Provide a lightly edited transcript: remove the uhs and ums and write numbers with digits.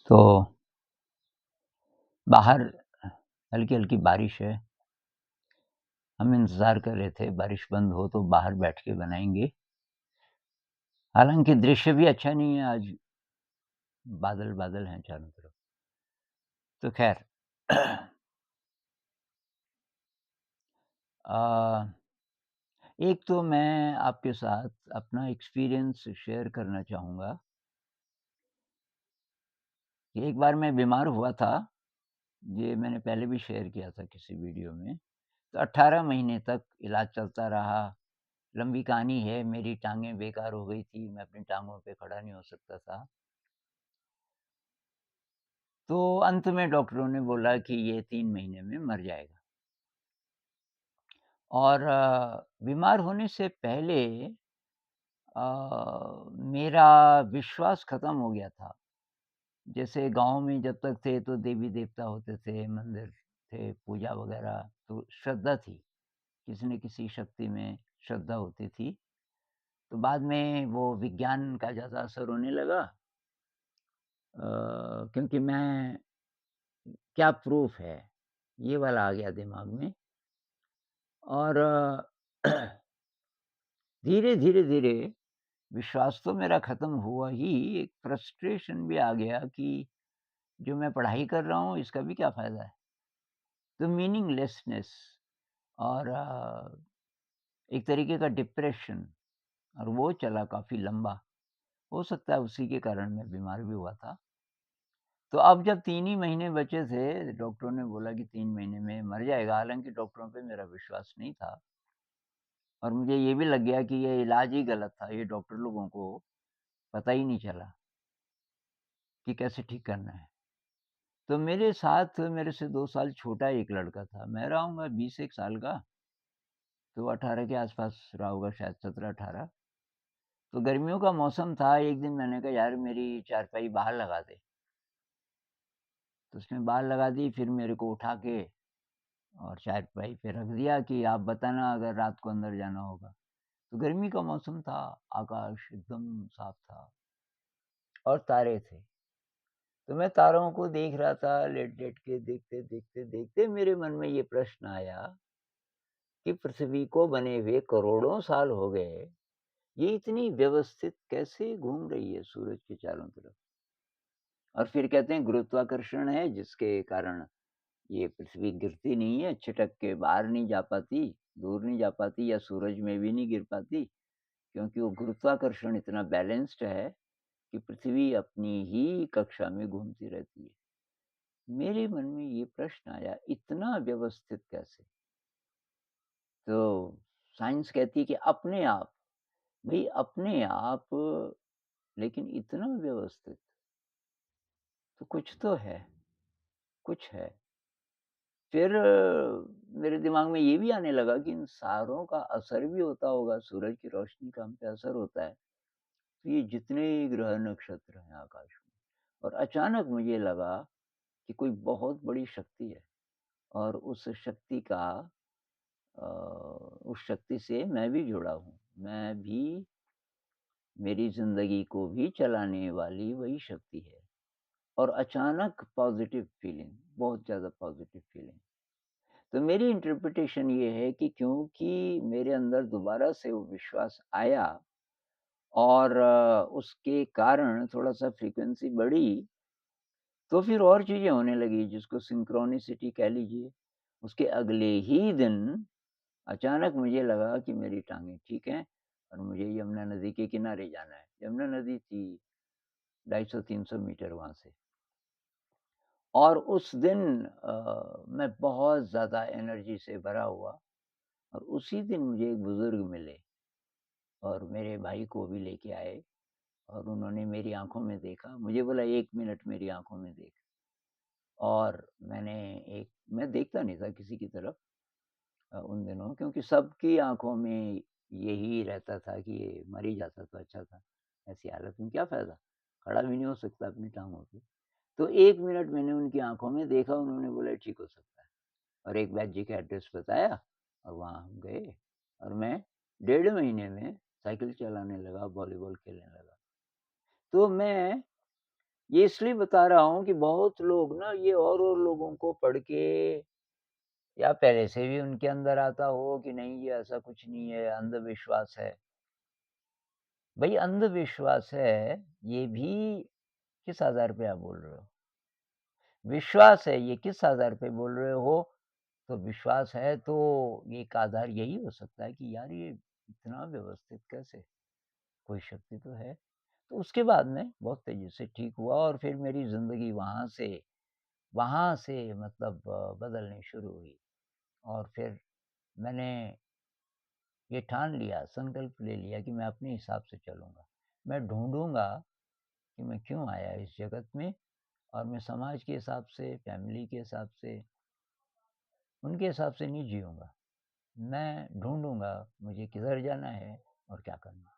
तो बाहर हल्की-हल्की बारिश है। हम इंतज़ार कर रहे थे बारिश बंद हो तो बाहर बैठ के बनाएँगे। हालाँकि दृश्य भी अच्छा नहीं है आज, बादल-बादल हैं चारों तरफ। तो ख़ैर अ, एक तो मैं आपके साथ अपना एक्सपीरियंस शेयर करना चाहूँगा कि एक बार मैं बीमार हुआ था, ये मैंने पहले भी शेयर किया था किसी वीडियो में। तो 18 महीने तक इलाज चलता रहा। लंबी कहानी है, मेरी टाँगें बेकार हो गई थी, मैं अपनी टाँगों पे खड़ा नहीं हो सकता था। तो अंत में डॉक्टरों ने बोला कि ये 3 महीने में मर जाएगा और बीमार होने से पहले मेरा विश्वास खत्म हो गया था। जैसे गाँव में जब तक थे तो देवी-देवता होते थे, मंदिर थे, पूजा वगैरह तो श्रद्धा थी, किसी न किसी शक्ति में श्रद्धा होती थी। तो बाद में वो विज्ञान का ज़्यादा असर होने लगा क्योंकि मैं क्या प्रूफ़ है, ये वाला आ गया दिमाग में और धीरे, धीरे, धीरे विश्वास तो मेरा ख़त्म हुआ ही, एक फ्रस्ट्रेशन भी आ गया कि जो मैं पढ़ाई कर रहा हूँ इसका भी क्या फ़ायदा है? तो मीनिंगलेसनेस और एक तरीके का डिप्रेशन और वो चला काफ़ी लंबा। हो सकता है उसी के कारण मैं बीमार भी हुआ था। तो अब जब 3 ही महीने बचे थे, डॉक्टरों ने बोला कि 3 महीने में मर जाएगा, हालाँकि डॉक्टरों पे मेरा विश्वास नहीं था और मुझे ये भी लग गया कि ये इलाज ही गलत था, ये डॉक्टर लोगों को पता ही नहीं चला कि कैसे ठीक करना है। तो मेरे साथ मेरे से 2 साल छोटा एक लड़का था, मैं रहा होऊँगा 20 एक साल का, तो 18 के आस-पास रहा होगा शायद 17-18। तो गर्मियों का मौसम था, एक दिन मैंने कहा यार मेरी चारपाई बाहर लगा दे, तो उसने बाहर लगा दी, फिर मेरे को उठा के और चारपाई पे रख दिया कि आप बताना अगर रात को अंदर जाना होगा। तो गर्मी का मौसम था, आकाश एकदम साफ था और तारे थे। तो मैं तारों को देख रहा था, लेट-लेट के देखते मेरे मन में ये प्रश्न आया कि पृथ्वी को बने हुए करोड़ों साल हो गए, ये इतनी व्यवस्थित कैसे घूम रही है सूरज के चारों तरफ? और फिर कहते हैं गुरुत्वाकर्षण है जिसके कारण ये पृथ्वी गिरती नहीं है, छिटक के बाहर नहीं जा पाती, दूर नहीं जा पाती या सूरज में भी नहीं गिर पाती, क्योंकि वो गुरुत्वाकर्षण इतना बैलेंस्ड है कि पृथ्वी अपनी ही कक्षा में घूमती रहती है। मेरे मन में ये प्रश्न आया, इतना व्यवस्थित कैसे? तो साइंस कहती है कि अपने आप, भई अपने आप लेकिन इतना व्यवस्थित, तो कुछ तो है, कुछ है। फिर मेरे दिमाग में ये भी आने लगा कि इन सारों का असर भी होता होगा, सूरज की रोशनी का हम पे असर होता है। तो ये जितने ग्रह नक्षत्र हैं आकाश में और अचानक मुझे लगा कि कोई बहुत बड़ी शक्ति है और उस शक्ति का उस शक्ति से मैं भी जुड़ा हूँ। मैं भी मेरी ज़िंदगी को भी चलाने वाली वही शक्ति है और अचानक पॉज़िटिव फीलिंग, बहुत ज़्यादा पॉज़िटिव फीलिंग। तो मेरी इंटरप्रिटेशन ये है कि क्योंकि मेरे अंदर दोबारा से वो विश्वास आया और उसके कारण थोड़ा-सा फ्रीक्वेंसी बढ़ी, तो फिर और चीज़ें होने लगी जिसको सिंक्रोनिसिटी कह लीजिए। उसके अगले ही दिन अचानक मुझे लगा कि मेरी टाँगें ठीक हैं और मुझे यमुना नदी के किनारे जाना है। यमुना नदी थी 250-300 मीटर वहाँ से और उस दिन मैं बहुत ज़्यादा एनर्जी से भरा हुआ और उसी दिन मुझे एक बुज़ुर्ग मिले और मेरे भाई को भी लेके आए और उन्होंने मेरी आँखों में देखा। मुझे बोला 1 मिनट मेरी आँखों में देख और मैंने एक मैं देखता नहीं था किसी की तरफ उन दिनों क्योंकि सबकी आँखों में यही रहता था कि ये मर ही जाता तो अच्छा था। ऐसी हालत में क्या फ़ायदा? खड़ा भी नहीं हो सकता अपनी टाँगों पे। तो 1 मिनट मैंने उनकी आँखों में देखा, उन्होंने बोला ठीक हो सकता है और एक वैद्य जी का एड्रेस बताया और वहाँ हम गए और मैं डेढ़ महीने में साइकिल चलाने लगा, वॉलीबॉल खेलने लगा। तो मैं ये इसलिए बता रहा हूँ कि बहुत लोग ना ये और लोगों को पढ़ के या पहले से भी उनके अंदर आता हो कि नहीं ये ऐसा कुछ नहीं है, अंधविश्वास है। भई अंधविश्वास है, ये भी किस आधार पे आप बोल रहे हो? विश्वास है, ये किस आधार पे बोल रहे हो? तो विश्वास है तो एक आधार यही हो सकता है कि यार ये इतना व्यवस्थित कैसे? कोई शक्ति तो है। तो उसके बाद में बहुत तेज़ी से ठीक हुआ और फिर मेरी ज़िंदगी वहाँ से मतलब बदलनी शुरू हुई और फिर मैंने ये ठान लिया, संकल्प ले लिया कि मैं अपने हिसाब से चलूँगा। मैं ढूँढूँगा कि मैं क्यों आया इस जगत में और मैं समाज के हिसाब से, फैमिली के हिसाब से, उनके हिसाब से नहीं जिऊँगा। मैं ढूँढूँगा मुझे किधर जाना है और क्या करना है।